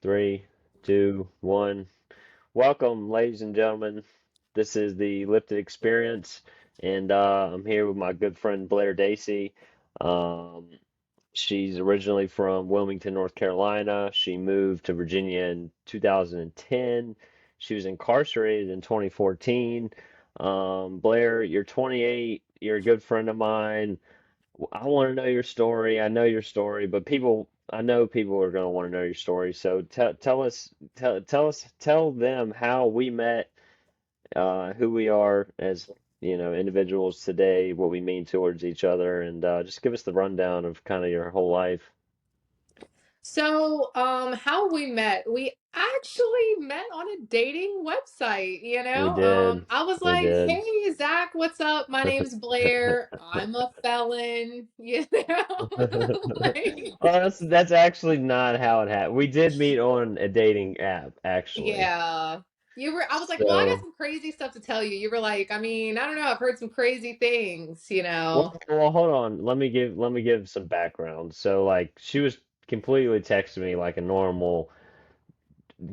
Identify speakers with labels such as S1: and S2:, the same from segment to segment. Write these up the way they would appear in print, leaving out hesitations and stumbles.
S1: Three, two, one. Welcome, ladies and gentlemen. This is the Lyfted Experience, and I'm here with my good friend Blair Dacey. Um, she's originally from Wilmington, North Carolina. She moved to Virginia in 2010. She was incarcerated in 2014. Blair, you're 28. You're a good friend of mine. I want to know your story. I know your story, but I know people are going to want to know your story. So tell them how we met, who we are as, individuals today, what we mean towards each other, and just give us the rundown of kind of your whole life.
S2: How we met? We actually met on a dating website,
S1: We did.
S2: I was
S1: We
S2: like,
S1: did.
S2: "Hey, Zach, what's up? My name's Blair. I'm a felon," Like,
S1: Oh, that's actually not how it happened. We did meet on a dating app, actually.
S2: yeah. I was like, "Well, I got
S1: So.
S2: some crazy stuff to tell you." You were like, "I mean, I don't know, I've heard some crazy things."
S1: Well, hold on. Let me give some background. So, like, she was completely texting me like a normal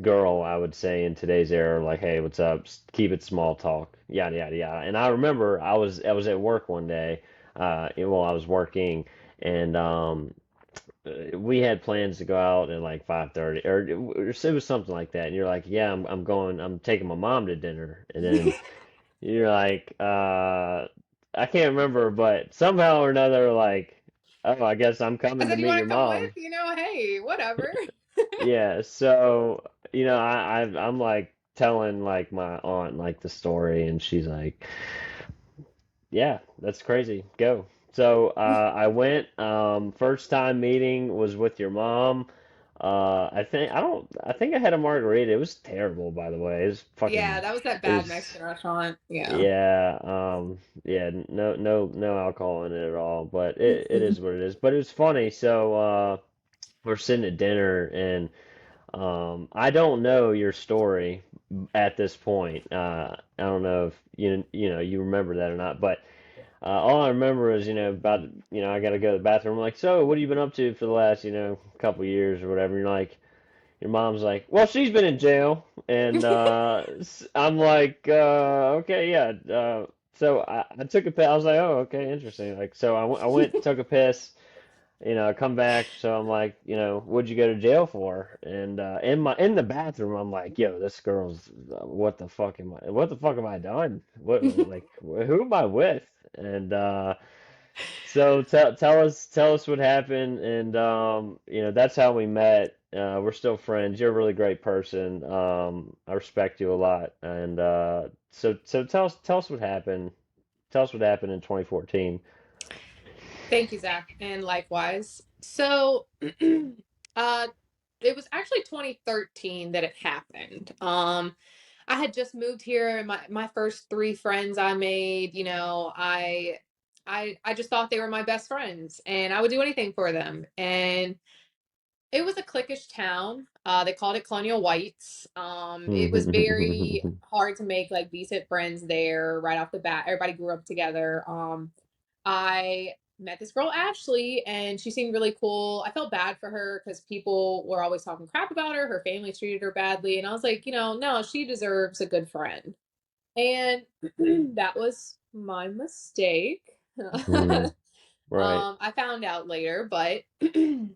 S1: girl, I would say, in today's era, like, "Hey, what's up? Keep it small talk, yada yada yada." And I remember I was at work one day, well, I was working, and we had plans to go out at like 5:30, or it was something like that. And you're like, "Yeah, I'm taking my mom to dinner," and then. You're like, I can't remember, but somehow or another, like, oh, I guess I'm
S2: I
S1: coming to
S2: said, "You
S1: meet
S2: want
S1: your
S2: to come with?"
S1: mom.
S2: Hey, whatever.
S1: Yeah, so, I'm like telling like my aunt like the story, and she's like, yeah, that's crazy. Go. So I went. First time meeting was with your mom. I think I had a margarita. It was terrible, by the way. It was
S2: Yeah,
S1: fucking.
S2: that was that
S1: It
S2: bad
S1: was.
S2: Mexican restaurant. Yeah.
S1: Yeah, yeah, no alcohol in it at all, but it is what it is. But it was funny. So we're sitting at dinner, and I don't know your story at this point. I don't know if you remember that or not, but all I remember is about I got to go to the bathroom. I'm like, so what have you been up to for the last couple years or whatever? You're like. Your mom's like, well, she's been in jail, and I'm like, okay, yeah. So I took a piss. I was like, oh, okay, interesting. Like, so I went, took a piss, come back. So I'm like, what'd you go to jail for? And in the bathroom, I'm like, yo, this girl's, what the fuck am I done? Who am I with? And so tell us what happened, and that's how we met. We're still friends. You're a really great person. I respect you a lot, and so tell us what happened. Tell us what happened in 2014.
S2: Thank you, Zach, and likewise. Uh, it was actually 2013 that it happened. I had just moved here, and my first three friends I made, I just thought they were my best friends, and I would do anything for them. And it was a cliquish town. They called it Colonial Whites. It was very hard to make like decent friends there right off the bat. Everybody grew up together. I met this girl Ashley, and she seemed really cool. I felt bad for her because people were always talking crap about her. Her family treated her badly, and I was like, no, she deserves a good friend. And that was my mistake.
S1: Hmm. Right.
S2: I found out later, but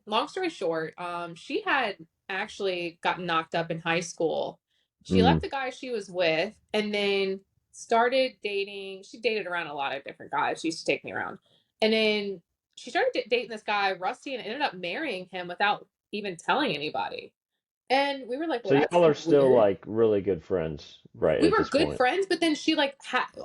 S2: long story short, she had actually gotten knocked up in high school. She
S1: Mm.
S2: left the guy she was with and then started dating. She dated around a lot of different guys. She used to take me around. And then she started dating this guy, Rusty, and ended up marrying him without even teling anybody. And we were like, well,
S1: So
S2: that's
S1: y'all are
S2: kind of
S1: still
S2: weird.
S1: like really good friends, right,
S2: We
S1: at
S2: were
S1: this
S2: good
S1: point.
S2: friends, but then she like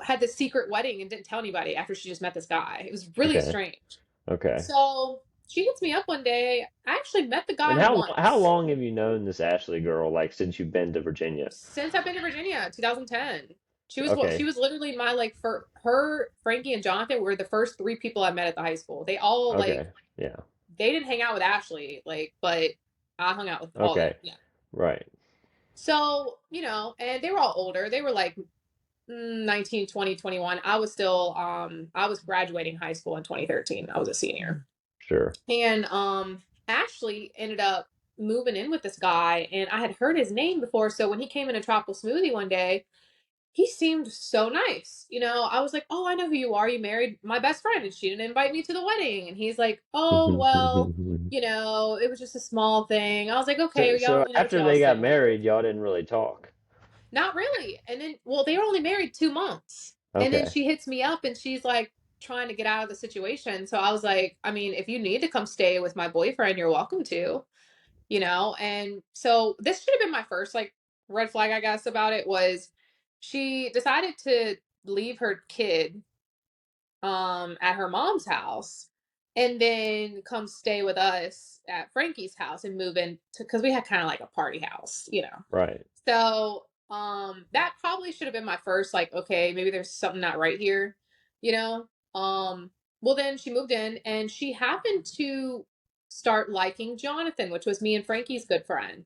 S2: had this secret wedding and didn't tell anybody after she just met this guy. It was really
S1: Okay.
S2: strange.
S1: Okay.
S2: So she hits me up one day. I actually met the
S1: And
S2: guy
S1: how
S2: once
S1: long have you known this Ashley girl, like since you've been to Virginia?
S2: since I've been to Virginia, 2010. She
S1: Okay.
S2: was literally my like for her, Frankie and Jonathan were the first three people I met at the high school. They all like
S1: Okay. Yeah.
S2: they didn't hang out with Ashley, like, but I hung out with all of them.
S1: Okay.
S2: Yeah.
S1: Right.
S2: So, and they were all older. They were like 19, 20, 21. I was graduating high school in 2013. I was a senior.
S1: Sure.
S2: And Ashley ended up moving in with this guy, and I had heard his name before. So when he came in a tropical smoothie one day, he seemed so nice. I was like, "Oh, I know who you are. You married my best friend, and she didn't invite me to the wedding." And he's like, "Oh, well, it was just a small thing." I was like, "Okay,
S1: So,
S2: well, y'all,
S1: so
S2: what
S1: after
S2: y'all
S1: they got
S2: say?"
S1: married, y'all didn't really talk.
S2: Not really. And then, well, they were only married 2 months. And then
S1: Okay.
S2: she hits me up and she's like trying to get out of the situation. So I was like, I mean, if you need to come stay with my boyfriend, you're welcome to. And so this should have been my first like red flag, I guess, about it was she decided to leave her kid at her mom's house and then come stay with us at Frankie's house and move in to because we had kind of like a party house.
S1: Right.
S2: So, that probably should have been my first, like, okay, maybe there's something not right here, you know? Well, then she moved in and she happened to start liking Jonathan, which was me and Frankie's good friend.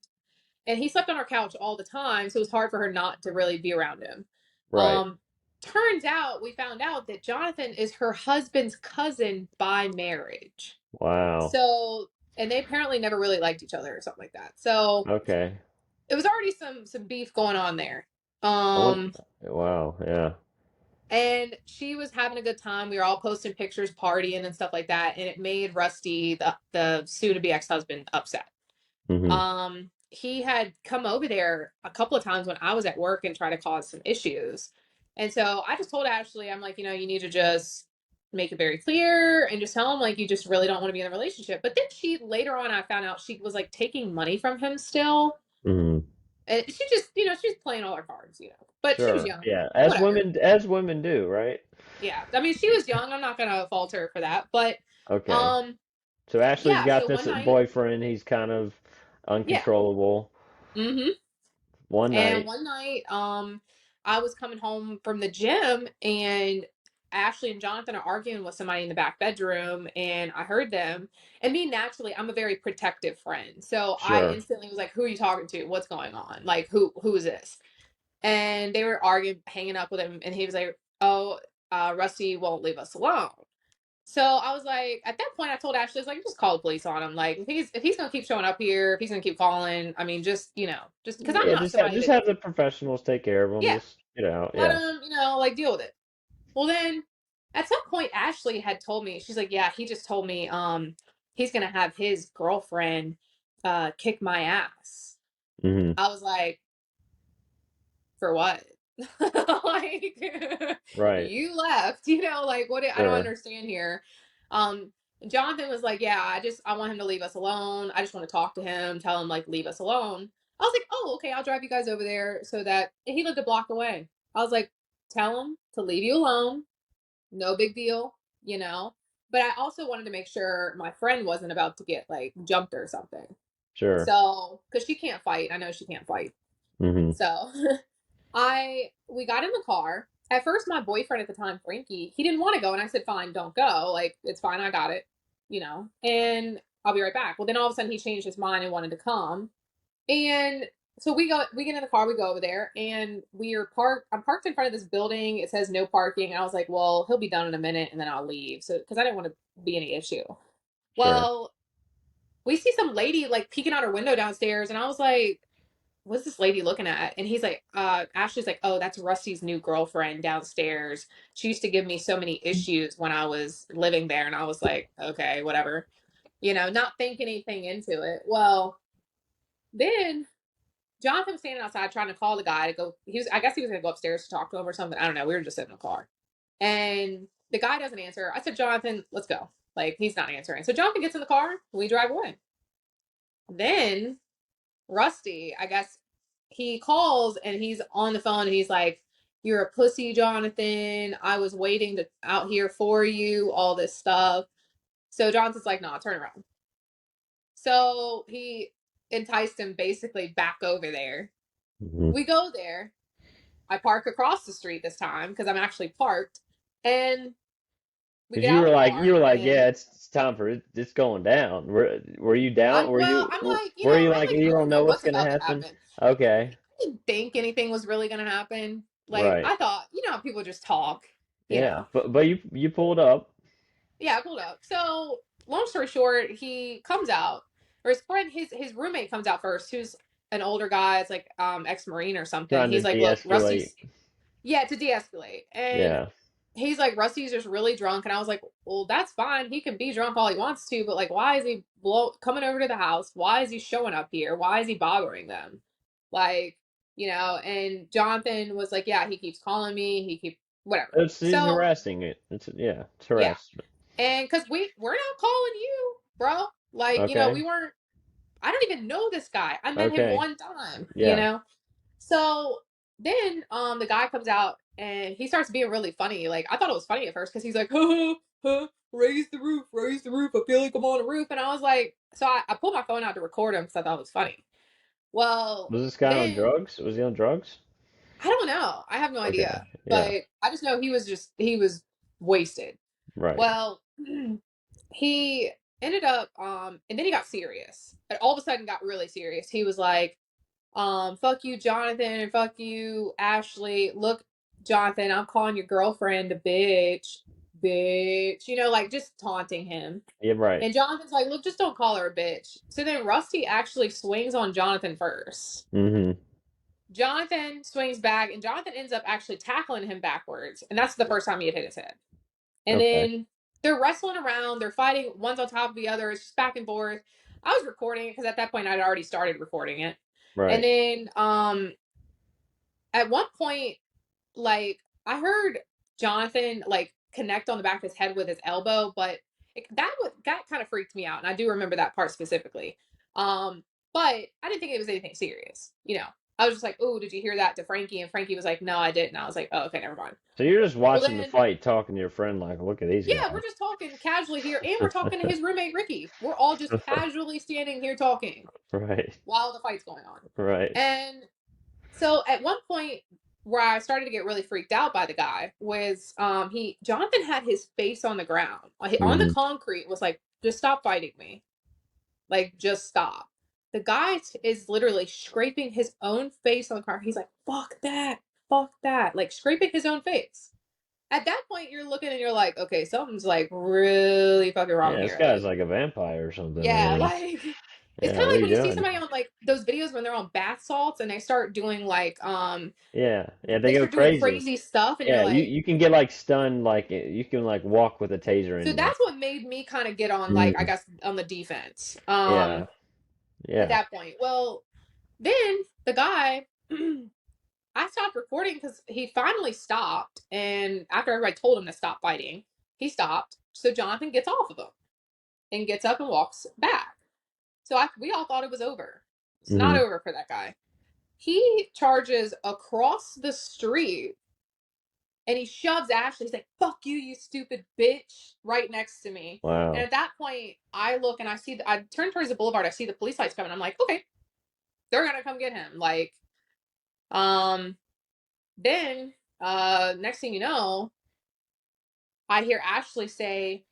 S2: And he slept on our couch all the time, so it was hard for her not to really be around him.
S1: Right.
S2: Um, Turns out we found out that Jonathan is her husband's cousin by marriage.
S1: Wow.
S2: So, and they apparently never really liked each other or something like that. So,
S1: Okay.
S2: it was already some beef going on there.
S1: I want.
S2: Um,
S1: Wow. Yeah.
S2: and she was having a good time. We were all posting pictures, partying and stuff like that, and it made Rusty, the soon to be ex husband, upset.
S1: Hmm.
S2: He had come over there a couple of times when I was at work and tried to cause some issues, and so I just told Ashley, I'm like, you need to just make it very clear and just tell him like you just really don't want to be in a relationship. But then she later on, I found out she was like taking money from him still.
S1: Hmm.
S2: And she just, she's playing all her cards. But she was
S1: Sure.
S2: young.
S1: Yeah.
S2: Whatever.
S1: As women do, right?
S2: Yeah. I mean, she was young. I'm not gonna fault her for that. But
S1: Okay.
S2: um,
S1: So Ashley's
S2: yeah,
S1: got
S2: so
S1: this
S2: one night,
S1: boyfriend. He's kind of
S2: yeah.
S1: uncontrollable.
S2: Mm-hmm.
S1: One
S2: And
S1: night.
S2: one night, I was coming home from the gym and Ashley and Jonathan are arguing with somebody in the back bedroom and I heard them. And me naturally, I'm a very protective friend. So I
S1: Sure.
S2: instantly was like, who are you talking to? What's going on? Like who is this? And they were arguing, hanging up with him, and he was like, "Oh, Rusty won't leave us alone." So I was like, at that point, I told Ashley, I was like, just call the police on him. Like, if he's gonna keep showing up here, if he's gonna keep calling, I mean, just because I'm
S1: Yeah.
S2: not somebody
S1: Just
S2: that,
S1: have the professionals take care of them.
S2: yeah,
S1: Just get out.
S2: let
S1: Yeah.
S2: him, like deal with it. Well, then at some point, Ashley had told me, she's like, yeah, he just told me, he's gonna have his girlfriend, kick my ass.
S1: Hmm.
S2: I was like, for what? Like
S1: Right.
S2: you left, like what I don't
S1: Sure.
S2: understand here. Um Jonathan was like, yeah, I want him to leave us alone. I just want to talk to him, tell him like leave us alone. I was like, oh, okay, I'll drive you guys over there so that he lived a block away. I was like, tell him to leave you alone. No big deal. But I also wanted to make sure my friend wasn't about to get like jumped or something.
S1: Sure.
S2: So, because she can't fight. I know she can't fight.
S1: Hmm.
S2: So we got in the car. At first, my boyfriend at the time, Frankie, he didn't want to go, and I said, "Fine, don't go. Like it's fine, I got it. And I'll be right back." Well, then all of a sudden, he changed his mind and wanted to come, and so we get in the car, we go over there, and we are parked. I'm parked in front of this building. It says no parking, and I was like, "Well, he'll be done in a minute, and then I'll leave." So because I didn't want to be any issue.
S1: Sure.
S2: Well, we see some lady like peeking out her window downstairs, and I was like, what's this lady looking at? And he's like, Ashley's like, oh, that's Rusty's new girlfriend downstairs. She used to give me so many issues when I was living there. And I was like, okay, whatever, not thinking anything into it. Well, then Jonathan was standing outside trying to call the guy to go. I guess he was going to go upstairs to talk to him or something. I don't know. We were just sitting in the car. And the guy doesn't answer. I said, Jonathan, let's go. Like, he's not answering. So Jonathan gets in the car. We drive away. Then Rusty, I guess he calls and he's on the phone and he's like, "You're a pussy, Jonathan. I was waiting out here for you, all this stuff." So Jonathan's like, "Nah, turn around." So he enticed him basically back over there.
S1: Hmm.
S2: We go there. I park across the street this time because I'm actually parked. And we
S1: Because
S2: get out of the
S1: you
S2: car
S1: were like,
S2: and
S1: yeah, it's time for it. It's going down. Were you down?
S2: I'm like,
S1: Were you
S2: I'm
S1: like
S2: like,
S1: you
S2: I
S1: don't
S2: don't know
S1: know what's
S2: what's
S1: gonna
S2: about to
S1: happen?
S2: happen.
S1: Okay.
S2: Didn't think anything was really gonna happen. Like
S1: Right.
S2: I thought, how people just talk, you
S1: Yeah.
S2: know.
S1: But you pulled up.
S2: Yeah, I pulled up. So long story short, he comes out. or his friend, his roommate comes out first, who's an older guy, it's like ex-Marine or something.
S1: Trying to
S2: He's like, look,
S1: de-escalate.
S2: Rusty's, yeah, to de-escalate. And
S1: Yeah.
S2: he's like, Rusty's just really drunk. And I was like, well, that's fine. He can be drunk all he wants to, but like, why is he coming over to the house? Why is he showing up here? Why is he bothering them? Like, and Jonathan was like, yeah, he keeps calling me. He keep whatever.
S1: He's
S2: So
S1: harassing it. It's
S2: yeah.
S1: harassment.
S2: And cause we're not calling you, bro. Like,
S1: Okay.
S2: we weren't, I don't even know this guy. I met him
S1: Okay.
S2: one time.
S1: Yeah.
S2: So then the guy comes out and he starts being really funny. Like I thought it was funny at first because he's like, raise the roof, raise the roof. I feel like I'm on a roof. And I was like, so I pulled my phone out to record him because I thought it was funny. Well,
S1: Was this guy on
S2: then
S1: drugs? Was he on drugs?
S2: I don't know. I have no
S1: Okay.
S2: idea.
S1: Yeah.
S2: But I just know he was wasted.
S1: Right.
S2: Well, he ended up and then he got serious. And all of a sudden got really serious. He was like, fuck you, Jonathan, fuck you, Ashley. Look, Jonathan, I'm calling your girlfriend a bitch. Bitch. Like just taunting him.
S1: Yeah. Right.
S2: And Jonathan's like, look, just don't call her a bitch. So then Rusty actually swings on Jonathan first.
S1: Mm-hmm.
S2: Jonathan swings back, and Jonathan ends up actually tackling him backwards. And that's the first time he had hit his head. And
S1: Okay.
S2: then they're wrestling around, they're fighting, one's on top of the other, it's just back and forth. I was recording it because at that point I'd already started recording it. And
S1: Right.
S2: then at one point, like I heard Jonathan like connect on the back of his head with his elbow, but that kind of freaked me out, and I do remember that part specifically. But I didn't think it was anything serious. I was just like, "Oh, did you hear that?" to Frankie, and Frankie was like, "No, I didn't." And I was like, "Oh, okay, never mind."
S1: So you're just
S2: Well,
S1: watching the
S2: then
S1: fight, talking to your friend like, look at these
S2: yeah,
S1: guys.
S2: we're just talking casually here, and we're talking to his roommate Ricky. We're all just casually standing here talking
S1: Right.
S2: while the fight's going on.
S1: Right.
S2: And so at one point where I started to get really freaked out by the guy was Jonathan had his face on the ground. On the
S1: Mm-hmm.
S2: concrete was like, just stop fighting me. Like, just stop. The guy is literally scraping his own face on the car. He's like, fuck that. Like scraping his own face. At that point, you're looking and you're like, okay, something's like really fucking wrong
S1: Yeah, this
S2: here.
S1: guy's
S2: Like,
S1: like a vampire or something,
S2: yeah,
S1: man.
S2: like it's
S1: Yeah,
S2: kind of
S1: what are
S2: like
S1: you
S2: when you see
S1: doing?
S2: somebody on like those videos when they're on bath salts and they start doing like
S1: Yeah. Yeah, they
S2: they
S1: go
S2: start doing
S1: crazy.
S2: crazy stuff and you're
S1: Yeah, you
S2: like,
S1: you can get like stunned, like you can like walk with a taser
S2: so
S1: in you.
S2: that's what made me kind of get on like I
S1: Mm.
S2: guess on the defense
S1: Yeah.
S2: at
S1: Yeah.
S2: that point. Well, then the guy I stopped recording because he finally stopped, and after everybody told him to stop fighting, he stopped. So Jonathan gets off of him and gets up and walks back. So we all thought it was over. It's not
S1: Hmm.
S2: over for that guy. He charges across the street and he shoves Ashley. He's like, "Fuck you, you stupid bitch!" right next to me. And
S1: Wow.
S2: at that point, I look and I turn towards the boulevard. I see the police lights coming. I'm like, okay, they're gonna come get him. Like, um, then next thing you know, I hear Ashley say,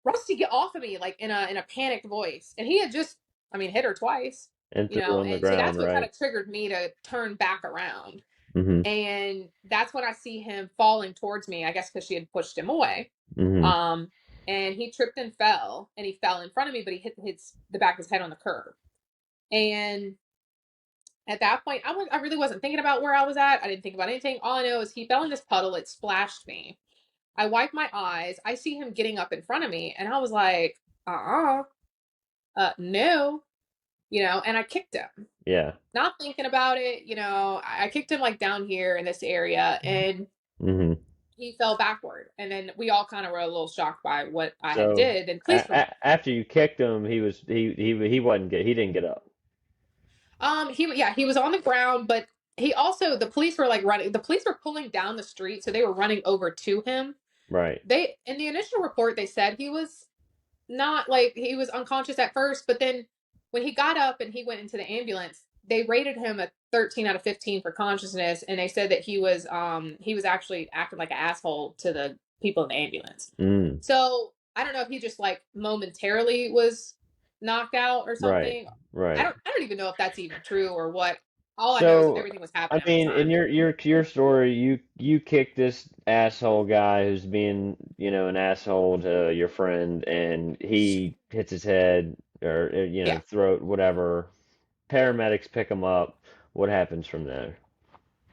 S2: "Rusty, get off of me!" Like in a panicked voice. And he had just, I mean, hit her twice.
S1: And threw on the
S2: And so
S1: ground,
S2: that's what kind
S1: right?
S2: of triggered me to turn back around.
S1: Hmm.
S2: And that's when I see him falling towards me. I guess because she had pushed him away.
S1: Hmm.
S2: Um, and he tripped and he fell in front of me, but he hit the back of his head on the curb. And at that point, I really wasn't thinking about where I was at. I didn't think about anything. All I know is he fell in this puddle. It splashed me. I wiped my eyes. I see him getting up in front of me, and I was like, no, and I kicked him.
S1: Yeah.
S2: Not thinking about it, I kicked him like down here in this area, and
S1: Hmm.
S2: he fell backward. And then we all kind of were a little shocked by what I had
S1: So
S2: did. And police were,
S1: after you kicked him, he wasn't get he didn't get up.
S2: he was on the ground, but he also, the police were like running, the police were pulling down the street, so they were running over to him.
S1: Right.
S2: In the initial report, they said he was not like he was unconscious at first, but then when he got up and he went into the ambulance, they rated him a 13 out of 15 for consciousness, and they said that he was actually acting like an asshole to the people in the ambulance.
S1: Mm.
S2: So I don't know if he just like momentarily was knocked out or
S1: Right.
S2: something.
S1: Right.
S2: I don't even know if that's even true or what. All I know is that
S1: So,
S2: everything was
S1: I
S2: happening at the
S1: mean, in
S2: time.
S1: your story, you kick this asshole guy who's being, an asshole to your friend, and he hits his head. or
S2: Yeah.
S1: throat, whatever. Paramedics pick him up. What happens from there?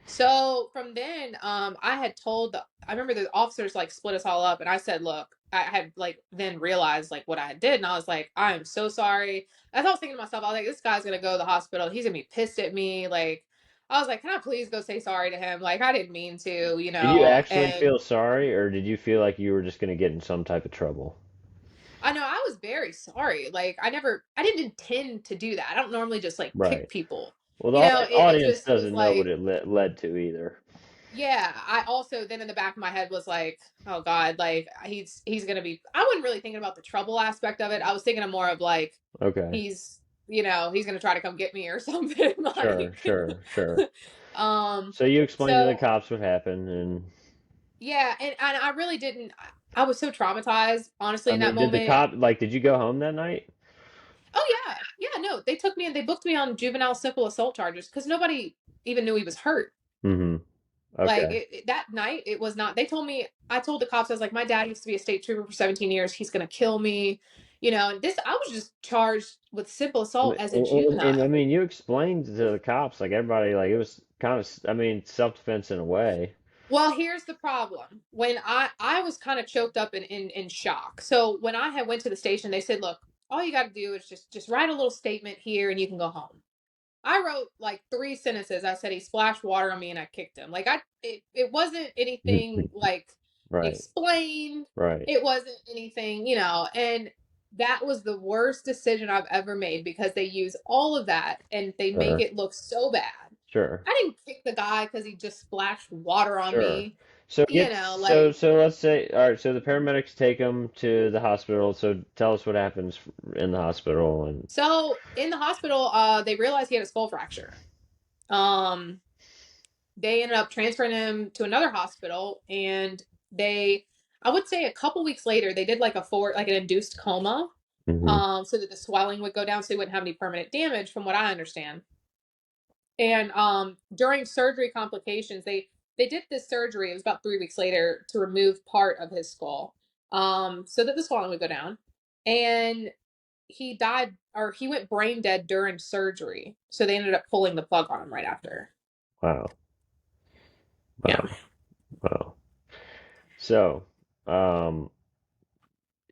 S2: So from then, I had told I remember the officers like split us all up, and I said, "Look," I had like then realized like what I had did, and I was like, "I am so sorry." As I was thinking to myself, I was like, "This guy's gonna go to the hospital. He's gonna be pissed at me." Like, I was like, "Can I please go say sorry to him?" Like, I didn't mean to,
S1: Did you actually
S2: And
S1: feel sorry, or did you feel like you were just going to get in some type of trouble?
S2: I know I was very sorry. Like, I didn't intend to do that. I don't normally just like kick
S1: Right.
S2: people.
S1: Well, the
S2: It
S1: audience
S2: just was
S1: doesn't know what
S2: like
S1: it led to either.
S2: yeah, I also then in the back of my head was like, oh God, like he's gonna be I wasn't really thinking about the trouble aspect of it. I was thinking of more of like
S1: Okay.
S2: he's he's gonna try to come get me or something
S1: Sure,
S2: like
S1: sure, sure.
S2: um
S1: So you explained to the
S2: so
S1: cops what happened, and
S2: yeah, and I really didn't I was so traumatized, honestly,
S1: I
S2: in that
S1: mean, did the
S2: moment.
S1: cop like? Did you go home that night?
S2: Oh yeah, yeah, no, they took me and they booked me on juvenile simple assault charges because nobody even knew he was hurt.
S1: Mm-hmm.
S2: Like
S1: Okay.
S2: that night, it was not. They told me. I told the cops I was like, my dad used to be a state trooper for 17 years. He's gonna kill me, And this, I was just charged with simple assault as a
S1: And I
S2: juvenile.
S1: mean, you explained to the cops, like everybody, like it was kind of, I mean, self-defense in a way.
S2: Well, here's the problem. When I was kind of choked up in shock. So when I had went to the station, they said, look, all you got to do is just write a little statement here and you can go home. I wrote like three sentences. I said he splashed water on me and I kicked him. Like it wasn't anything like
S1: Right,
S2: explained.
S1: right.
S2: It wasn't anything, and that was the worst decision I've ever made because they use all of that and they make
S1: Sure,
S2: it look so bad.
S1: sure,
S2: I didn't kick the guy because he just splashed water on
S1: sure.
S2: me.
S1: So get so
S2: Like
S1: so let's say, all right. So the paramedics take him to the hospital. So tell us what happens in the hospital, and
S2: so in the hospital, they realized he had a skull fracture. Um, they ended up transferring him to another hospital and they I would say a couple weeks later they did like like an induced coma
S1: hmm
S2: so that the swelling would go down so he wouldn't have any permanent damage from what I understand. And during surgery complications they did this surgery, it was about 3 weeks later, to remove part of his skull so that the swelling would go down. And he died or he went brain dead during surgery. So they ended up pulling the plug on him right after.
S1: wow,
S2: Yeah.
S1: wow, wow. So, um,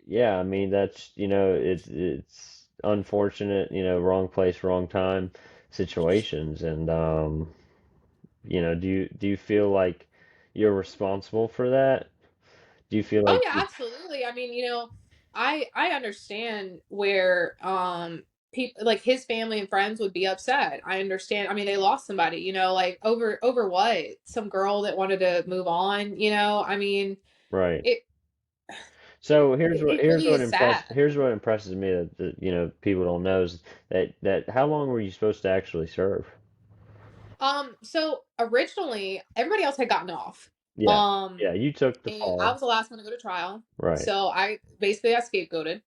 S1: yeah, I mean that's it's unfortunate, wrong place, wrong time situations, and do you feel like you're responsible for that? Do you feel
S2: Oh
S1: like
S2: yeah, absolutely. I mean, I understand where people like his family and friends would be upset. I understand. I mean, they lost somebody, like over what? Some girl that wanted to move on, I mean,
S1: right?
S2: it
S1: So
S2: it really is sad.
S1: here's what impresses me that people don't know is that how long were you supposed to actually serve?
S2: So originally everybody else had gotten off.
S1: Yeah,
S2: Um
S1: yeah, you took the
S2: and I
S1: fall,
S2: was the last one to go to trial.
S1: right?
S2: So I basically got scapegoated.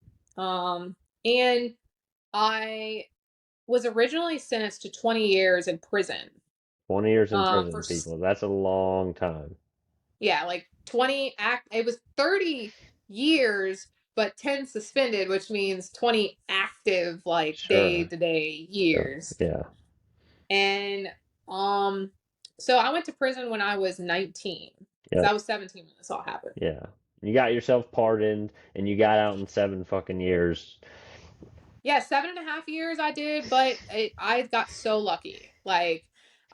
S2: And I was originally sentenced to 20 years in prison.
S1: 20 years in
S2: For
S1: prison, people. That's a long time.
S2: yeah, like 20 act. It was 30 years, but 10 suspended, which means 20 active, like day
S1: Sure,
S2: to day
S1: sure,
S2: years.
S1: yeah,
S2: And um, so I went to prison when I was 19 because
S1: yep,
S2: I was 17 when this all happened.
S1: yeah. You got yourself pardoned, and you got out in 7 fucking years.
S2: Yeah, 7.5 years I did, but I got so lucky. Like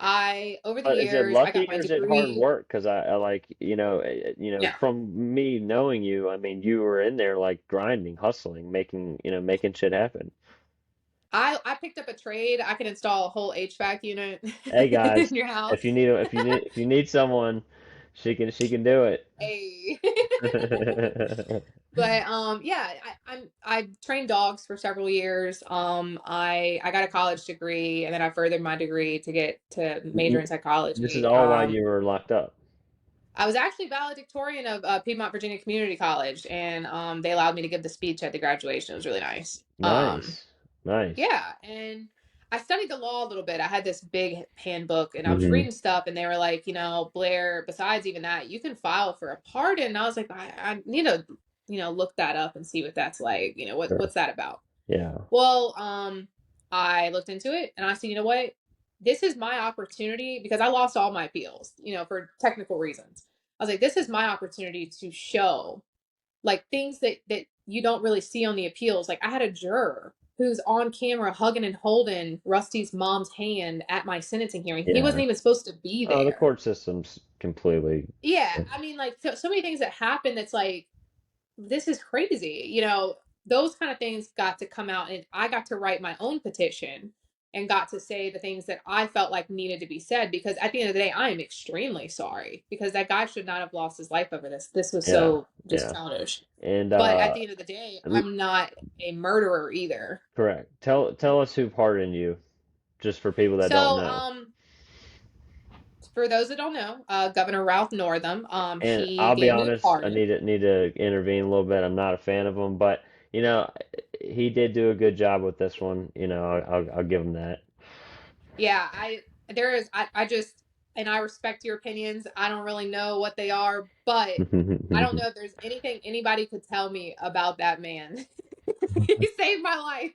S2: over the
S1: But is it
S2: years, I
S1: lucky
S2: got my
S1: or is it hard
S2: degree.
S1: work? Because I like,
S2: Yeah.
S1: from me knowing you, I mean, you were in there like grinding, hustling, making shit happen.
S2: I picked up a trade. I can install a whole HVAC unit
S1: Hey
S2: in
S1: guys,
S2: your
S1: if you
S2: house.
S1: need if you need someone, she can do it.
S2: Hey. But yeah, I trained dogs for several years. I got a college degree and then I furthered my degree to get to major in
S1: This is
S2: psychology.
S1: all while you were locked up.
S2: I was actually valedictorian of Piedmont Virginia Community College, and they allowed me to give the speech at the graduation. It was really nice.
S1: Nice, nice.
S2: Yeah, and I studied the law a little bit. I had this big handbook and I was
S1: hmm
S2: reading stuff and they were like, Blair, besides even that, you can file for a pardon. And I was like, I need to, look that up and see what that's like.
S1: Sure.
S2: What's that about?
S1: Yeah.
S2: Well, I looked into it and I said, you know what? This is my opportunity because I lost all my appeals, for technical reasons. I was like, this is my opportunity to show like things that you don't really see on the appeals. Like I had a juror who's on camera hugging and holding Rusty's mom's hand at my sentencing hearing. He
S1: Yeah.
S2: wasn't even supposed to be
S1: Oh, the
S2: there.
S1: court system's completely.
S2: Yeah, I mean, like so many things that happen that's like this is crazy. Those kind of things got to come out, and I got to write my own petition and got to say the things that I felt like needed to be said because at the end of the day, I am extremely sorry because that guy should not have lost his life over this. This was
S1: Yeah.
S2: so just
S1: Yeah.
S2: childish.
S1: And
S2: But at the end of the day,
S1: l-
S2: I'm not a murderer either.
S1: correct. Tell us who pardoned you, just for people that don't
S2: So,
S1: know.
S2: for those that don't know, Governor Ralph Northam,
S1: And
S2: he
S1: I'll be
S2: gave me a
S1: honest, I
S2: pardon.
S1: need to intervene a little bit. I'm not a fan of him, but you know, he did do a good job with this one. I'll give him that.
S2: Yeah, I just, and I respect your opinions. I don't really know what they are, but I don't know if there's anything anybody could tell me about that man. He saved my life.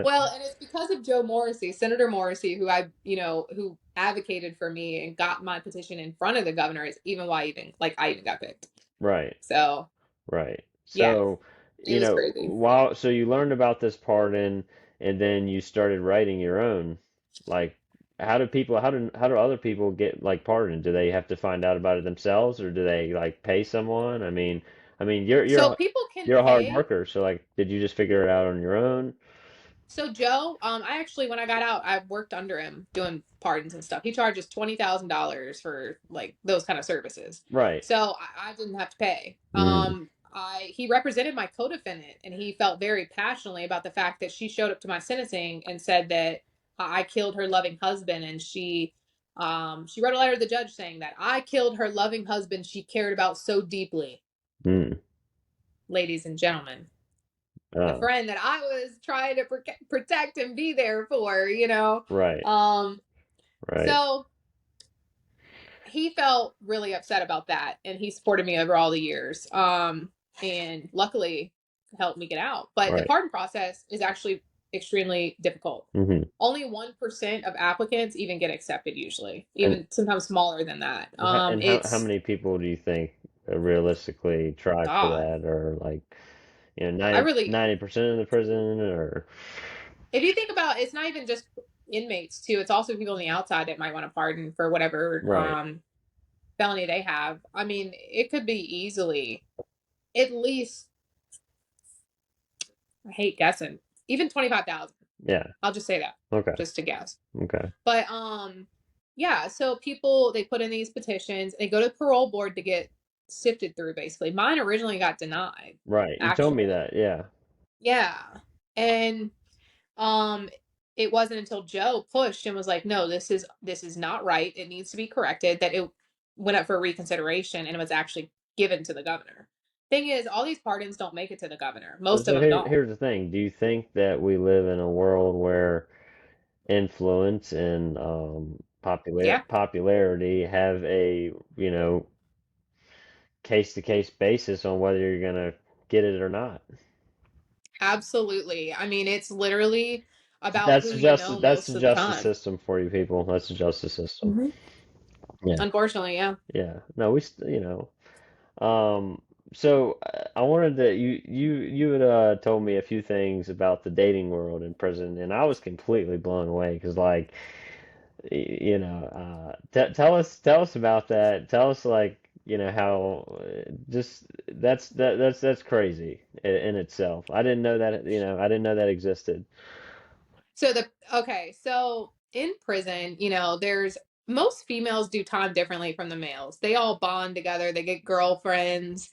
S2: Well, and it's because of Joe Morrissey, Senator Morrissey, who advocated for me and got my petition in front of the governor is even why I even got picked.
S1: Right.
S2: So,
S1: Right.
S2: yeah,
S1: So,
S2: it was crazy.
S1: so you learned about this pardon and then you started writing your own. Like, how do other people get like pardoned? Do they have to find out about it themselves or do they like pay someone? I mean,
S2: So people can
S1: you're a hard
S2: pay.
S1: worker, so like, did you just figure it out on your own?
S2: So Joe, I actually when I got out, I worked under him doing pardons and stuff. He charges $20,000 for like those kind of services.
S1: Right.
S2: So I didn't have to pay.
S1: Mm,
S2: He represented my co-defendant, and he felt very passionately about the fact that she showed up to my sentencing and said that I killed her loving husband, and she wrote a letter to the judge saying that I killed her loving husband she cared about so deeply,
S1: mm.
S2: ladies and gentlemen, the
S1: Oh,
S2: friend that I was trying to protect and be there for.
S1: right.
S2: Um,
S1: Right.
S2: so he felt really upset about that, and he supported me over all the years. And luckily helped me get out. But the
S1: Right.
S2: pardon process is actually extremely difficult.
S1: Hmm.
S2: Only 1% of applicants even get accepted usually,
S1: And
S2: even sometimes smaller than that.
S1: how
S2: It's
S1: many people do you think realistically try for
S2: God.
S1: that, or like,
S2: I
S1: 90,
S2: really
S1: 90% of the prison, or
S2: If you think about it's not even just inmates too, it's also people on the outside that might want to pardon for whatever
S1: right.
S2: felony they have. I mean, it could be easily at least I hate guessing, even 25,000.
S1: Yeah.
S2: I'll just say that
S1: Okay.
S2: just to guess.
S1: Okay.
S2: But yeah, so people they put in these petitions, they go to the parole board to get sifted through basically. Mine originally got denied,
S1: Right. You told me
S2: actually.
S1: that. Yeah.
S2: Yeah. And um it wasn't until Joe pushed and was like, "No, this is not right. It needs to be corrected." That it went up for reconsideration and it was actually given to the governor. Thing is, all these pardons don't make it to the governor. Most of
S1: So
S2: them don't.
S1: here's the thing. Do you think that we live in a world where influence and
S2: Yeah,
S1: popularity have a, case to case basis on whether you're gonna get it or not?
S2: absolutely. I mean, it's literally about
S1: That's
S2: who
S1: the
S2: you
S1: justice.
S2: know
S1: That's
S2: most
S1: the
S2: of the
S1: justice
S2: time.
S1: system for you people. That's the justice system.
S2: Hmm.
S1: Yeah.
S2: Unfortunately, yeah.
S1: Yeah. No, So I wanted to you had told me a few things about the dating world in prison, and I was completely blown away because like t tell us about that. Tell us like how just that's crazy in itself. I didn't know that I didn't know that existed.
S2: So in prison, there's most females do time differently from the males. They all bond together, they get girlfriends,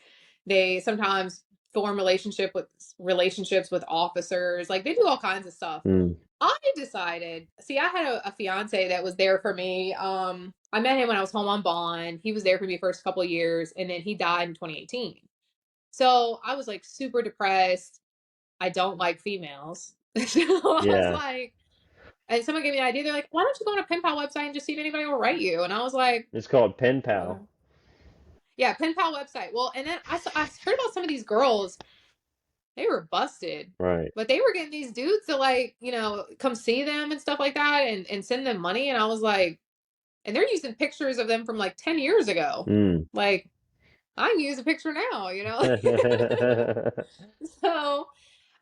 S2: they sometimes form relationships with officers, like they do all kinds of stuff.
S1: Mm,
S2: I decided, see, I had a fiance that was there for me. I met him when I was home on bond. He was there for me first couple of years, and then he died in 2018. So I was like super depressed. I don't like females. So I was
S1: yeah,
S2: like, and someone gave me an idea. They're like, "Why don't you go on a pen pal website and just see if anybody will write you?" And I was like,
S1: it's called pen
S2: uh,
S1: pal.
S2: "Yeah, pen pal website." Well, and then I heard about some of these girls. They were busted.
S1: Right.
S2: But they were getting these dudes to like, come see them and stuff like that and send them money. And I was like, and they're using pictures of them from like 10 years ago.
S1: Mm.
S2: Like, I can use a picture now. So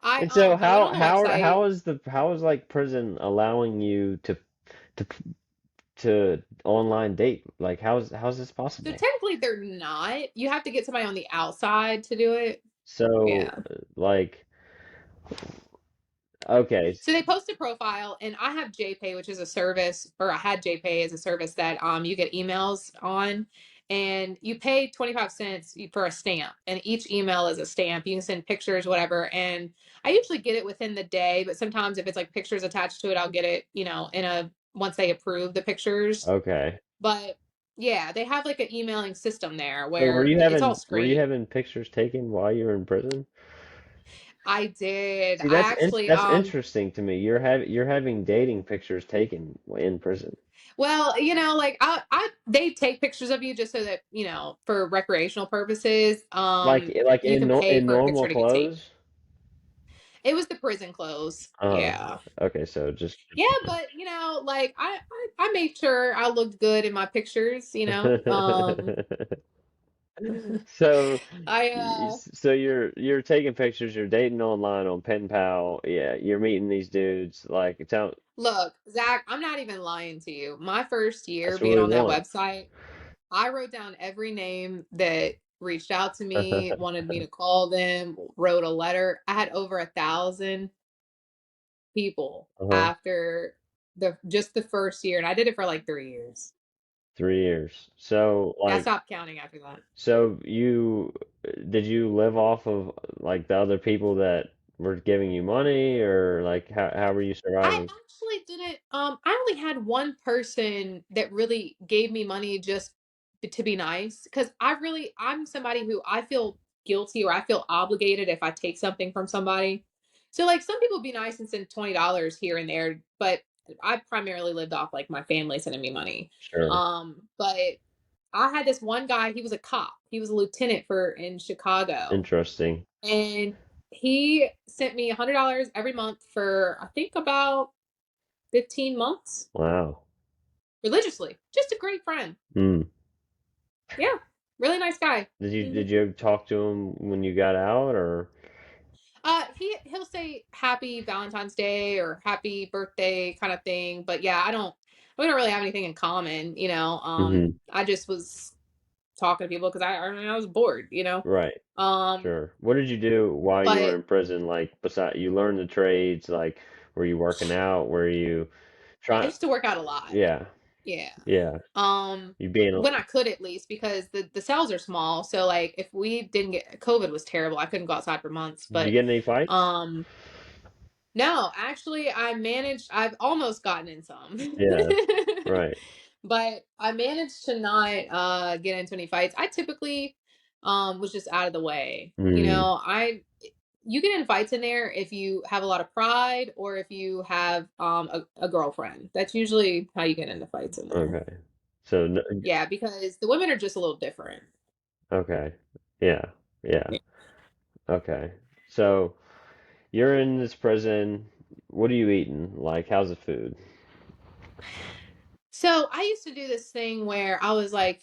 S2: I
S1: And so
S2: I went on the
S1: how
S2: website.
S1: is like prison allowing you to online date? Like how's this
S2: So
S1: possible?
S2: technically they're not. You have to get somebody on the outside to do it.
S1: So
S2: Yeah.
S1: like okay,
S2: So they post a profile, and I have JPay, which is a service, or I had JPay as a service that you get emails on, and you pay 25 cents for a stamp, and each email is a stamp. You can send pictures, whatever, and I usually get it within the day, but sometimes if it's like pictures attached to it, I'll get it, in a once they approve the pictures.
S1: okay.
S2: But yeah, they have like an emailing system there
S1: So
S2: where it's all
S1: were you
S2: screened.
S1: having pictures taken while you were in prison?
S2: I did.
S1: See,
S2: I actually
S1: that's interesting to me. You're having dating pictures taken in prison.
S2: Well, like they take pictures of you just so that, for recreational purposes,
S1: Like
S2: you can pay
S1: in
S2: for a
S1: normal
S2: picture to get taken.
S1: clothes?
S2: It was the prison clothes.
S1: Oh,
S2: Yeah.
S1: okay, so just
S2: Yeah, but like I made sure I looked good in my pictures.
S1: so
S2: I
S1: so you're taking pictures, you're dating online on Pen Pal. Yeah, you're meeting these dudes. Like tell
S2: look, Zach, I'm not even lying to you. My first year
S1: that's what
S2: being
S1: we
S2: on that
S1: want.
S2: website, I wrote down every name that reached out to me, wanted me to call them, wrote a letter. I had over 1,000 people
S1: Uh-huh.
S2: after the first year, and I did it for like 3 years.
S1: 3 years. So
S2: I
S1: like
S2: stopped counting after that.
S1: so you did you live off of like the other people that were giving you money or like how were you
S2: I
S1: surviving?
S2: actually didn't. I only had one person that really gave me money just to be nice, because I'm somebody who I feel guilty or I feel obligated if I take something from somebody. So like some people be nice and send $20 here and there, but I primarily lived off like my family sending me money.
S1: Sure.
S2: But I had this one guy. He was a cop. He was a lieutenant for in Chicago,
S1: Interesting.
S2: and he sent me $100 every month for I think about 15 months
S1: Wow.
S2: religiously. Just a great friend.
S1: Hmm.
S2: Yeah, really nice guy.
S1: Did you talk to him when you got out or?
S2: He'll say happy Valentine's Day or happy birthday kind of thing, but yeah, we don't really have anything in common.
S1: Hmm.
S2: I just was talking to people because I was bored.
S1: Right.
S2: Um,
S1: Sure. What did you do while you were
S2: but
S1: in prison? Like, beside you learned the trades, like, were you working out? Were you
S2: I
S1: trying?
S2: used to work out a lot.
S1: Yeah,
S2: Yeah.
S1: yeah.
S2: Um,
S1: You being,
S2: when I could, at least, because the cells are small. So like if we didn't get COVID was terrible. I couldn't go outside for months.
S1: did you
S2: But
S1: get in any fights?
S2: um no, actually I've almost gotten in some.
S1: Yeah, right.
S2: But I managed to not get into any fights. I typically was just out of the way.
S1: Mm,
S2: You get in fights in there if you have a lot of pride or if you have a girlfriend. That's usually how you get into fights in there.
S1: okay. So,
S2: Yeah, because the women are just a little different.
S1: okay. Yeah, yeah. Okay. So, you're in this prison. What are you eating? Like, how's the food?
S2: So I used to do this thing where I was like,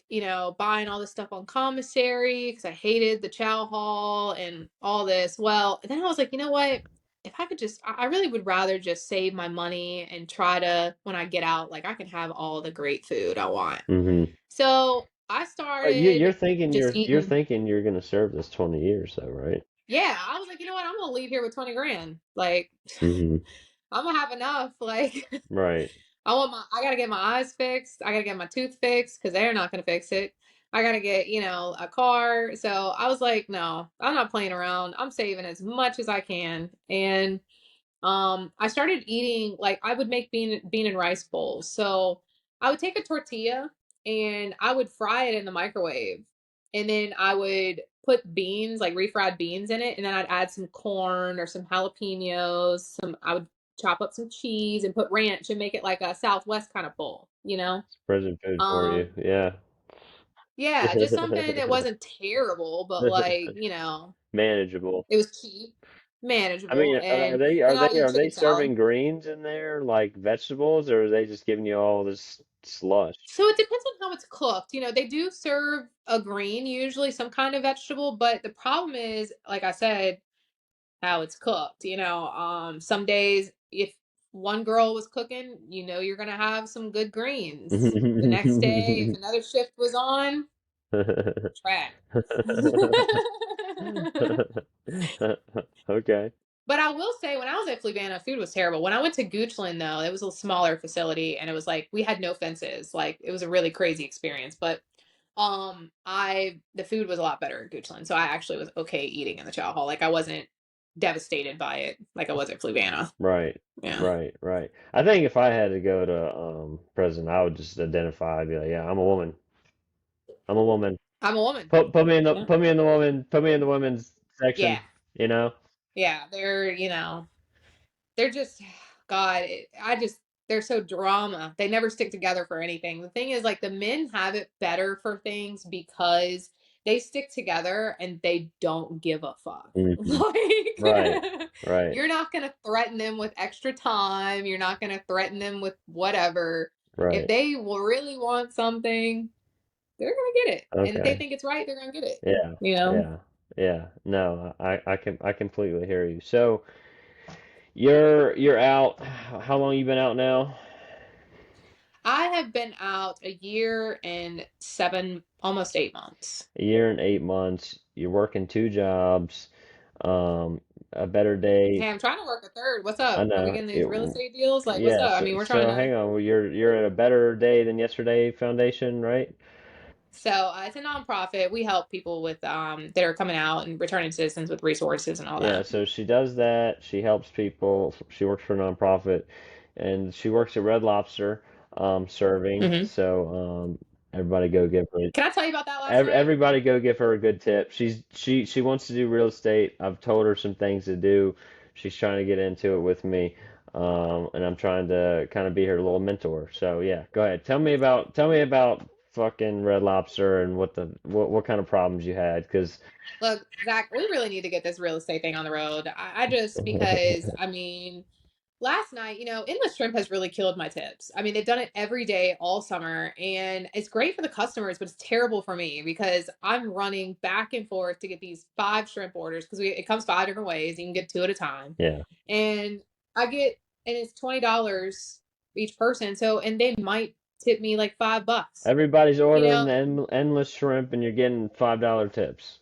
S2: buying all this stuff on commissary because I hated the chow hall and all this. Well, then I was like, you know what? If I could I really would rather just save my money and try to, when I get out, like I can have all the great food I want.
S1: Mm-hmm.
S2: So I
S1: But
S2: started just
S1: you're
S2: eating.
S1: thinking you're gonna serve this 20 years though, right?
S2: Yeah, I was like, you know what? I'm gonna leave here with 20 grand. Like,
S1: Mm-hmm.
S2: I'm gonna have enough. Like,
S1: Right.
S2: I gotta get my eyes fixed. I gotta get my tooth fixed because they're not gonna fix it. I gotta get, a car. So I was like, no, I'm not playing around. I'm saving as much as I can. And I started eating like I would make bean and rice bowls. So I would take a tortilla and I would fry it in the microwave. And then I would put beans, like refried beans in it, and then I'd add some corn or some jalapenos, I would chop up some cheese and put ranch and make it like a Southwest kind of bowl.
S1: It's prison food for you.
S2: Um
S1: Yeah.
S2: yeah, just something that wasn't terrible, but like,
S1: Manageable.
S2: it was cheap.
S1: I
S2: manageable,
S1: mean,
S2: and
S1: are
S2: then I
S1: they
S2: eat chicken salad.
S1: serving greens in there like vegetables, or are they just giving you all this slush?
S2: So it depends on how it's cooked. They do serve a green, usually some kind of vegetable, but the problem is, like I said, how it's cooked. Some days if one girl was cooking, you're gonna have some good greens. The next day, if another shift was on, trash.
S1: Okay.
S2: But I will say, when I was at Fluvanna, food was terrible. When I went to Goochland, though, it was a smaller facility, and it was like we had no fences. Like it was a really crazy experience. But I the food was a lot better at Goochland, so I actually was okay eating in the chow hall. Like I wasn't devastated by it, like I was at Fluvanna.
S1: Right.
S2: Yeah,
S1: Right. Right. I think if I had to go to prison, I would just identify, be like, yeah, I'm a woman. I'm a woman.
S2: I'm a woman. Yeah,
S1: Put me in the women's
S2: yeah,
S1: section, you know?
S2: yeah. They're just God. I just they're so drama. They never stick together for anything. The thing is, like the men have it better for things because they stick together and they don't give a fuck.
S1: Hmm. Right.
S2: Like
S1: Right.
S2: you're not gonna threaten them with extra time. You're not gonna threaten them with whatever. If
S1: Right.
S2: they will really want something, they're gonna get it. And if they
S1: Okay.
S2: think it's right, they're gonna get it.
S1: Yeah.
S2: You know.
S1: Yeah. Yeah. No, I completely hear you. So you're out. How long you been out now?
S2: I have been out a year and seven, almost 8 months.
S1: A year and 8 months. You're working two jobs. A better day.
S2: Hey, I'm trying to work a third. What's
S1: I
S2: up? Are we
S1: know.
S2: getting these real estate deals? Like, what's
S1: Yeah.
S2: up? I
S1: So,
S2: mean, we're trying
S1: so
S2: to.
S1: hang on. Well, you're at a better day than yesterday foundation, right?
S2: So it's a nonprofit. We help people with that are coming out and returning citizens with resources and all
S1: Yeah,
S2: that.
S1: so she does that. She helps people. She works for a nonprofit, and she works at Red Lobster, serving.
S2: Hmm.
S1: So everybody go give her.
S2: Can I tell you about that last night?
S1: Everybody go give her a good tip. She wants to do real estate. I've told her some things to do. She's trying to get into it with me, and I'm trying to kind of be her little mentor. So yeah, go ahead. Tell me about fucking Red Lobster and what kind of problems you had, because
S2: Look, Zach, we really need to get this real estate thing on the road. I just because I mean, last night, Endless Shrimp has really killed my tips. I mean, they've done it every day all summer, and it's great for the customers, but it's terrible for me because I'm running back and forth to get these 5 shrimp orders because it comes 5 different ways. You can get 2 at a time,
S1: yeah.
S2: and I get and it's $20 each person. So, and they might tip me like $5.
S1: Everybody's
S2: You
S1: ordering
S2: know,
S1: the endless shrimp, and you're getting $5 tips.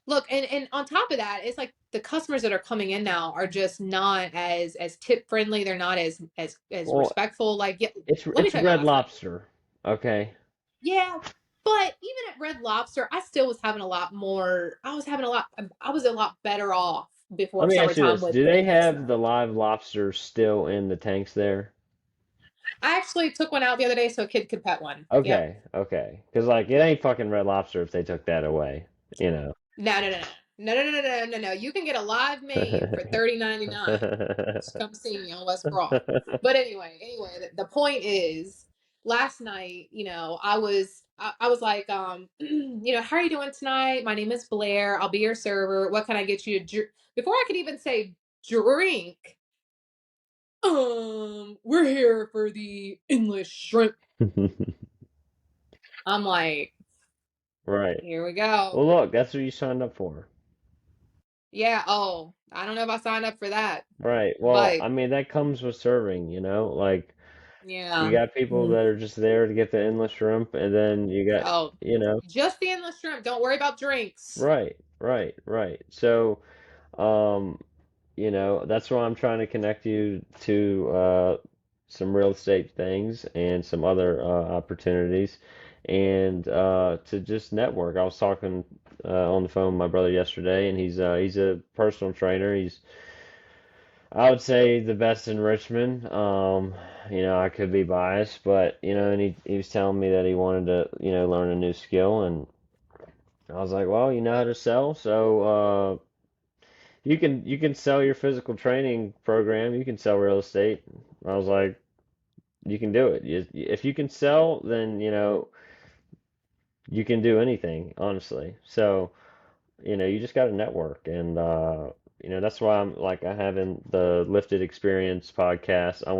S2: Look, and on top of that, it's like the customers that are coming in now are just not as tip friendly. They're not as
S1: Well,
S2: respectful. Like, yeah, let me
S1: it's
S2: tell you about
S1: Red
S2: last night.
S1: Lobster, okay?
S2: Yeah, but even at Red Lobster, I still was having a lot more. I was having a lot. I was a lot better off
S1: Let
S2: before
S1: me ask you
S2: summertime
S1: this:
S2: with
S1: do they
S2: Endless
S1: have
S2: Shrimp.
S1: the live lobsters still in the tanks there?
S2: I actually took one out the other day so a kid could pet one. Yep.
S1: Okay, okay, because like it ain't fucking Red Lobster if they took that away, you know.
S2: No, no, no, no. No, no, no, no, no, no, no. You can get a live maid for 30.99. Just come see me on West Broad. But anyway, the point is, last night, I was like, how are you doing tonight? My name is Blair. I'll be your server. What can I get you to drink? Before I could even say drink, we're here for the endless shrimp. I'm like,
S1: Right.
S2: here we go.
S1: Well, look, that's what you signed up for.
S2: Yeah. Oh, I don't know if I signed up for that,
S1: Right. Well,
S2: but
S1: I mean, that comes with serving, you know? Like, you
S2: yeah.
S1: got people
S2: Mm.
S1: that are just there to get the endless shrimp, and then you got,
S2: Oh,
S1: you know,
S2: just the endless shrimp. Don't worry about drinks.
S1: right, right, right. So, um, that's why I'm trying to connect you to some real estate things and some other opportunities, and to just network. I was talking on the phone with my brother yesterday, and he's a personal trainer. I would say the best in Richmond. I could be biased, but and he was telling me that he wanted to learn a new skill, and I was like, well, you know how to sell, so you can sell your physical training program. You can sell real estate. I was like, you can do it. If you can sell, then you can do anything, honestly. So you just got to network, and that's why I'm like I having the Lifted Experience podcast. I'm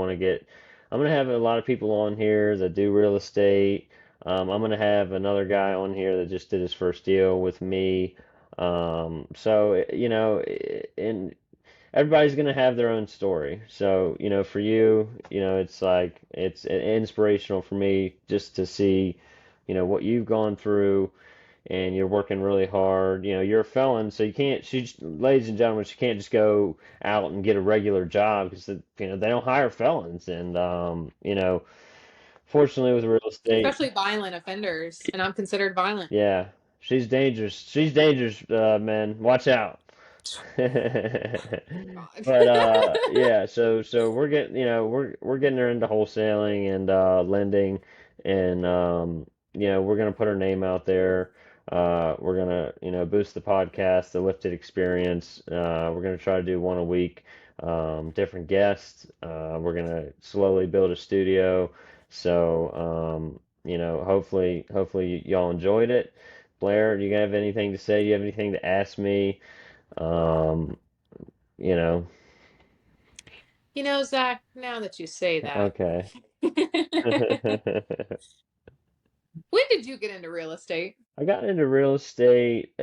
S1: gonna have a lot of people on here that do real estate. I'm gonna have another guy on here that just did his first deal with me. So, and everybody's gonna have their own story. So, for you, it's like it's inspirational for me just to see, what you've gone through and you're working really hard. You're a felon, so you can't, ladies and gentlemen, she can't just go out and get a regular job because they don't hire felons. And fortunately with real estate,
S2: especially violent offenders, and I'm considered violent.
S1: yeah, she's dangerous. She's dangerous, man. Watch out.
S2: God.
S1: But yeah, so we're getting we're getting her into wholesaling and lending, and we're gonna put her name out there. We're gonna boost the podcast, the Lifted Experience. We're gonna try to do one a week, different guests. We're gonna slowly build a studio. So hopefully y'all enjoyed it. Blair, do you have anything to say? Do you have anything to ask me? Um, you know,
S2: Zach, now that you say that,
S1: okay.
S2: when did you get into real estate?
S1: I got into real estate,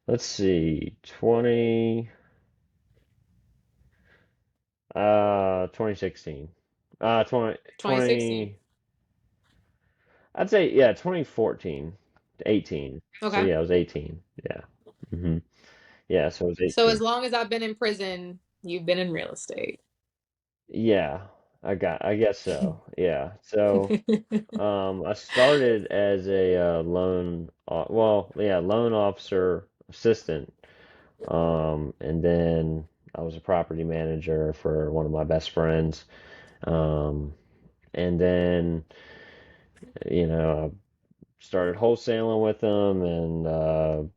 S1: let's see, 2016. 20,
S2: 2016.
S1: I'd say, yeah, 2014 to 18. So
S2: Okay.
S1: yeah, I was 18. Yeah. hmm Yeah, so I was
S2: So
S1: 18.
S2: as long as I've been in prison, you've been in real estate.
S1: Yeah, I guess so. Yeah. So, I started as a loan officer assistant. And then I was a property manager for one of my best friends. Um, and then, I started wholesaling with them and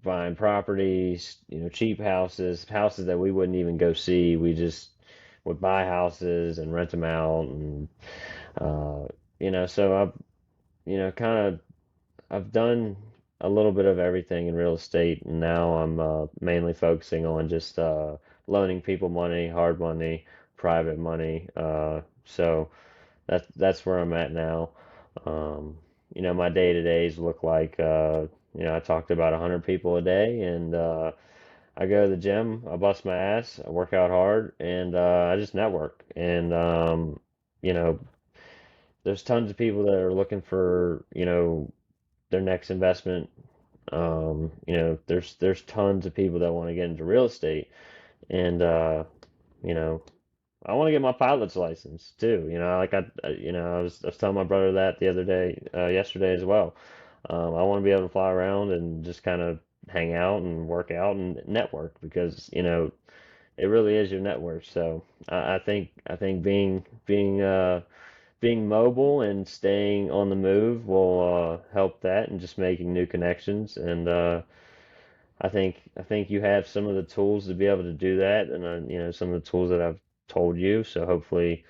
S1: buying properties, cheap houses that we wouldn't even go see. We just would buy houses and rent them out. And, uh, so kind of I've done a little bit of everything in real estate, and now I'm mainly focusing on just loaning people money, hard money, private money. So that's where I'm at now. Um, my day-to-days look like I talk to about 100 people a day, and I go to the gym, I bust my ass, I work out hard, and I just network. And you know, there's tons of people that are looking for their next investment. There's tons of people that want to get into real estate, and you know, I want to get my pilot's license too. Like I was telling my brother that the other day, yesterday as well. I want to be able to fly around and just kind of hang out and work out and network because it really is your network. So I think being mobile and staying on the move will help that and just making new connections. And I think you have some of the tools to be able to do that, and some of the tools that I've told you. So hopefully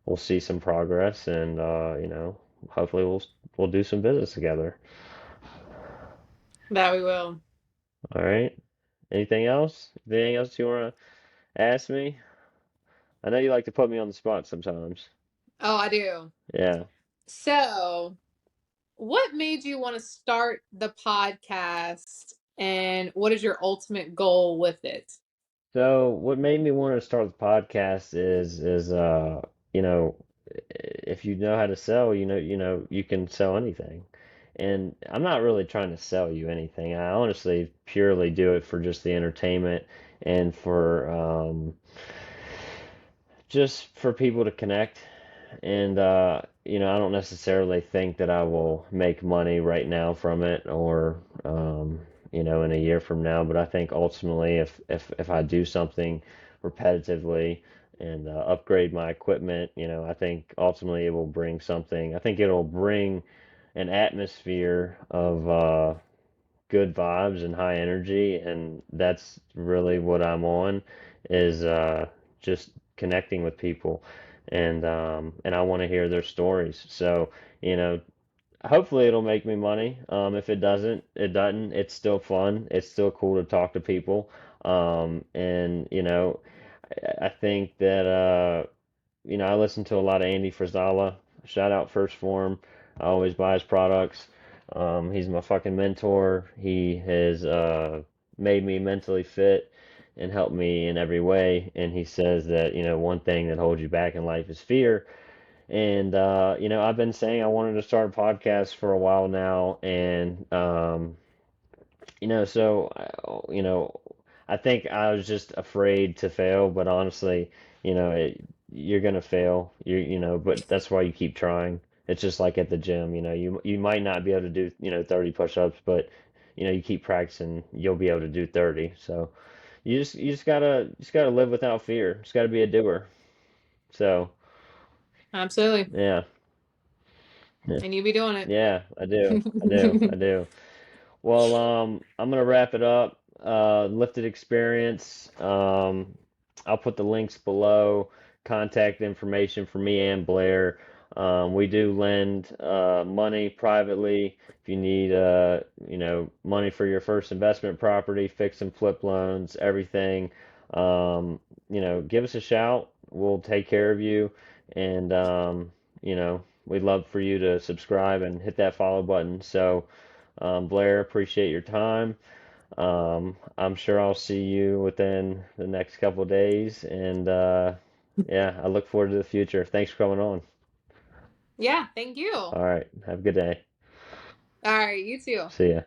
S1: we'll see some progress, and hopefully we'll do some business together.
S2: That we will.
S1: All right. Anything else? Anything else you want to ask me? I know you like to put me on the spot sometimes.
S2: Oh, I do.
S1: Yeah.
S2: So, what made you want to start the podcast, and what is your ultimate goal with it?
S1: So what made me want to start the podcast is you know if you know how to sell, you can sell anything. And I'm not really trying to sell you anything. I honestly purely do it for just the entertainment and for just for people to connect. And I don't necessarily think that I will make money right now from it or in a year from now, but I think ultimately if I do something repetitively and upgrade my equipment, I think ultimately it will bring something. I think it'll bring an atmosphere of good vibes and high energy, and that's really what I'm on is just connecting with people, and I want to hear their stories. So, you know, hopefully it'll make me money. If it doesn't, it doesn't. It's still fun. It's still cool to talk to people. And I think that I listen to a lot of Andy Frisella. Shout out First Form. I always buy his products. He's my fucking mentor. He has made me mentally fit and helped me in every way. And he says that, one thing that holds you back in life is fear. And I've been saying I wanted to start a podcast for a while now, and I think I was just afraid to fail, but honestly, you're gonna fail. But that's why you keep trying. It's just like at the gym, you might not be able to do, 30 push-ups, but you keep practicing, you'll be able to do 30. So you just gotta live without fear. Just gotta be a doer. So
S2: Absolutely.
S1: yeah, yeah,
S2: And you be doing it.
S1: yeah, I do, I do, I do. Well, I'm gonna wrap it up. Lifted experience. I'll put the links below. Contact information for me and Blair. We do lend money privately. If you need money for your first investment property, fix and flip loans, everything. Give us a shout. We'll take care of you. And we'd love for you to subscribe and hit that follow button. So. Blair, appreciate your time. I'm sure I'll see you within the next couple of days, and yeah, I look forward to the future. Thanks for coming on.
S2: Yeah, thank you. All
S1: All right, have a good day.
S2: right, you too.
S1: See ya.